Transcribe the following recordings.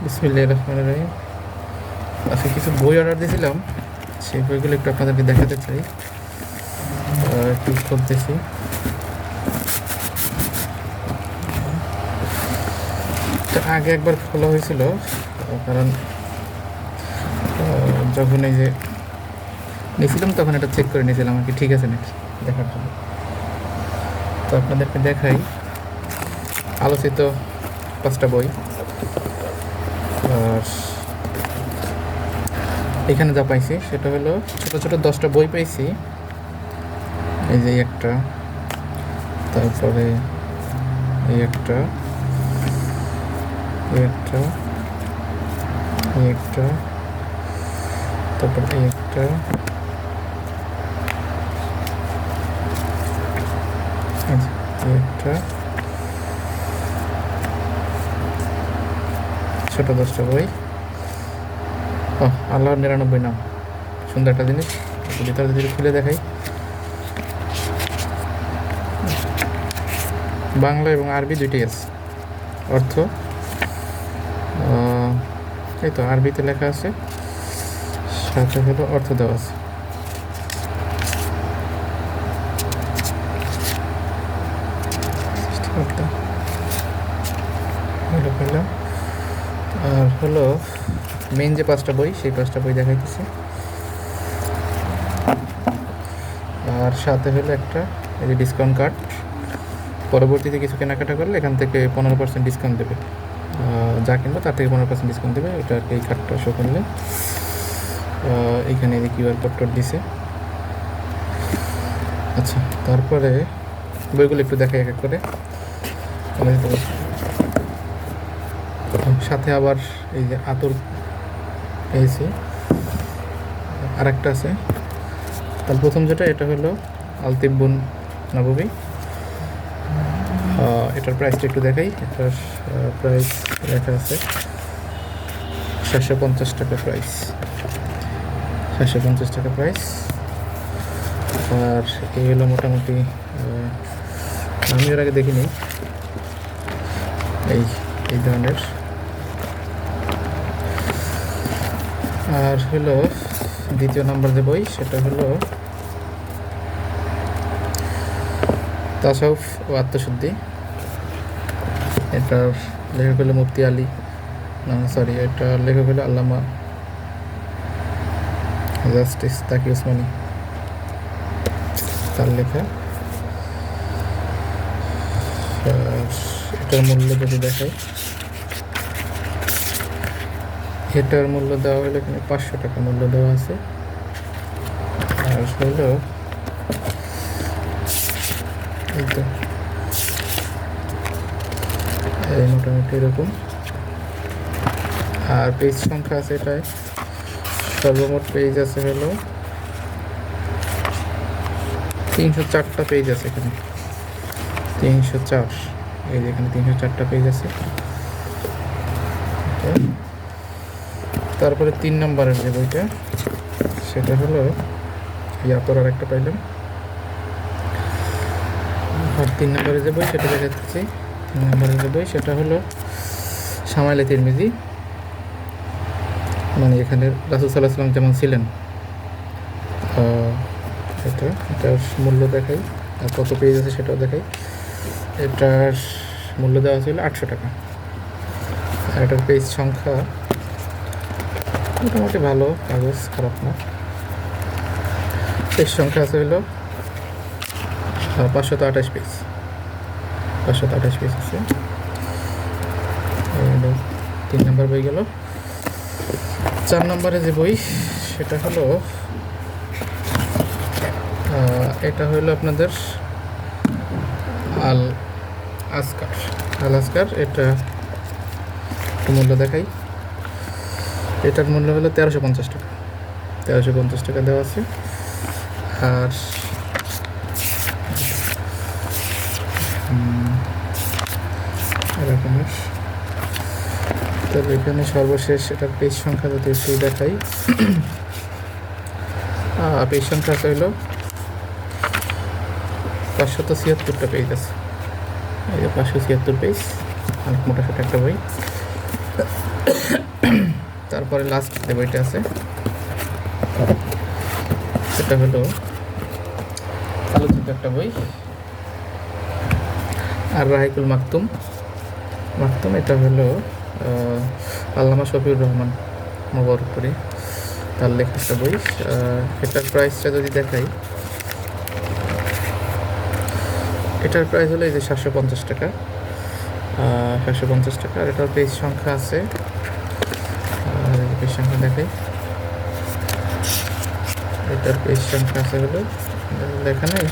বিসমিল্লাহির রহমানির রহিম। আজকে কিছু বই অর্ডার দিয়েছিলাম, সেই বইগুলো একটু আপনাদেরকে দেখাতে চাই। একটু খুলতেছি। আগে একবার খোলা হয়েছিল, কারণ যখন এই যে নিয়েছিলাম তখন এটা চেক করে নিয়েছিলাম আর কি, ঠিক আছে নাকি দেখার জন্য। তো আপনাদেরকে দেখাই আলোচিত 5টা বই। আর এখানে যা পাইছি সেটা হলো ছোটো ছোটো 10টা বই পাইছি। এই যে একটা, তারপরে এই একটা, এই একটা, এই একটা, তারপর এই একটা, এই একটা, ছোট 10টা বই। আল্লাহর 99 নাম, সুন্দর একটা জিনিস। ভিতরে যদি খুলে দেখাই, বাংলা এবং আরবি দুইটাই আছে। অর্থ এই তো আরবিতে লেখা আছে, সাথে হলো অর্থ দেওয়া আছে। পেলাম। আর হলো মেন যে 5টা বই, সেই 5টা বই দেখাইতেছি। আর সাথে হলো একটা এই যে ডিসকাউন্ট কার্ড, পরবর্তীতে কিছু কেনাকাটা করলে এখান থেকে 15% ডিসকাউন্ট দেবে। যা কিনবো তার থেকে 15% ডিসকাউন্ট দেবে। এটা আর কি, এই কার্ডটা শো করলে এইখানে এই কিউআর কোড দিছে। আচ্ছা, তারপরে বইগুলো একটু দেখাই এক এক করে। সাথে আবার এই যে আতর পেয়েছি, আর একটা আছে। তার প্রথম যেটা, এটা হলো আলতিব্বুন নববী। এটার প্রাইসটা একটু দেখাই। এটার প্রাইস লেখা আছে 750 টাকা প্রাইস, 750 টাকা প্রাইস। আর এই হলো মোটামুটি, আমি এর আগে দেখিনি এই ধরনের। আর হলো দ্বিতীয় নম্বর যে বই, সেটা হলো তাসাউফ ও আত্মশুদ্ধি। এটার লেখক হলো মুফতি আলী, এটা লেখক হলো আল্লামা জাস্টিস তাকি ওসমানী, তার লেখা। এটার মূল্য যদি দেখাই, এটার মূল্য দেওয়া হলো এখানে 500 টাকা মূল্য দেওয়া আছে। আর হলো এই মোটামুটি এরকম। আর পেজ সংখ্যা আছে এটায়, সর্বমোট পেজ আছে হলো 304টা পেজ আছে এখানে, 304। এই যে এখানে 304টা পেজ আছে। তারপরে 3 নম্বরের যে বইটা, সেটা হলো ইয়াতর আর একটা পাইলাম। আর 3 নম্বরের যে বই সেটা দেখাচ্ছি। 3 নম্বরের যে বই সেটা হলো শামাইলে তিরমিজি, মানে এখানে রাসূল সাল্লাল্লাহু আলাইহি ওয়াসাল্লাম যেমন ছিলেন। এটার মূল্য দেখাই, আর কত পেজ আছে সেটাও দেখাই। এটার মূল্য দেওয়া ছিল 800 টাকা। আর এটার পেজ সংখ্যা মোটামুটি ভালো, কাগজ খারাপ না। পেজ সংখ্যা আছে হলো 528 পেজ, 528 পেজ আছে। 3 নম্বর বই গেল। 4 নম্বরে যে বই, সেটা হলো এটা হলো আপনাদের আল আসকার। এটা মূল্য দেখাই। এটার মূল্য হলো 1350 টাকা, 1350 টাকা দেওয়া আছে। আর এরকমের, তবে এখানে সর্বশেষ এটার পেজ সংখ্যা যদি একটু দেখাই, পেজ সংখ্যা আছে হলো 576টা পেজ আছে। এই যে 576 পেজ, অনেক মোটাসোটা একটা বই। তারপরে লাস্ট যে বইটা আছে সেটা হলো আলোচিত একটা বই, আর রাহিকুল মাকতুম। এটা হলো আল্লামা শফিউর রহমান মোবারকপুরি, তার লেখা একটা বই। এটার প্রাইসটা যদি দেখাই, এটার প্রাইস হলো এই যে 750 টাকা, 750 টাকা। আর এটার পেজ সংখ্যা আছে, পেজ সংখ্যা দেখাই, এটার পেজ সংখ্যা আছে হলো লেখা নেই,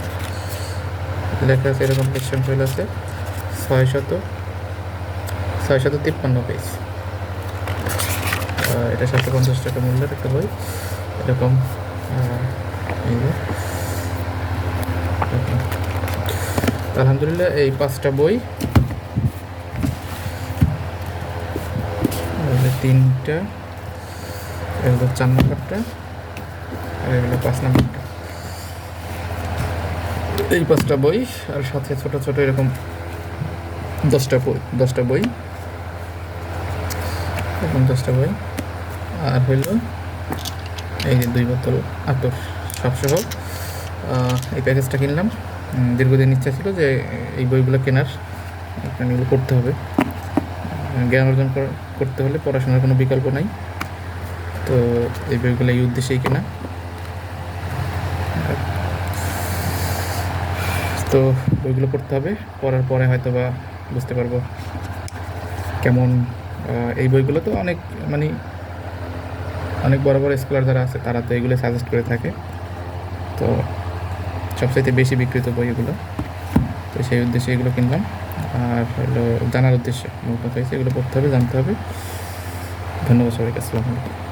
লেখা আছে এরকম, পেজ সংখ্যা হলো আছে 653 পেজ। এটা 750 টাকা মূল্যের একটা বই, এরকম। এই যে আলহামদুলিল্লাহ এই 5টা বই, 3টা, এগুলো 4 নম্বরটা, আর এগুলো 5 নম্বরটা। এই 5টা বই আর সাথে ছোট ছোট এরকম 10টা বই, এরকম 10টা বই। আর হইল এই যে 2 বোতল আতর সবসহ এই প্যাকেজটা কিনলাম। দীর্ঘদিন ইচ্ছা ছিল যে এই বইগুলো কেনার, এগুলো পড়তে হবে। জ্ঞান অর্জন করতে হলে পড়াশোনার কোনো বিকল্প নাই, তো এই বইগুলো এই উদ্দেশ্যেই কেনা। তো বইগুলো পড়তে হবে, পড়ার পরে হয়তো বা বুঝতে পারবো কেমন। এই বইগুলো তো অনেক অনেক বড় বড় স্কলার যারা আছে তারা তো এগুলো সাজেস্ট করে থাকে, তো সবচাইতে বেশি বিক্রিত বই এগুলো, তো সেই উদ্দেশ্যে এগুলো কিনলাম। আর হলো জানার উদ্দেশ্যে মূল কথা হয়েছে, এগুলো পড়তে হবে, জানতে হবে। ধন্যবাদ সবাইকে, আসসালামু আলাইকুম।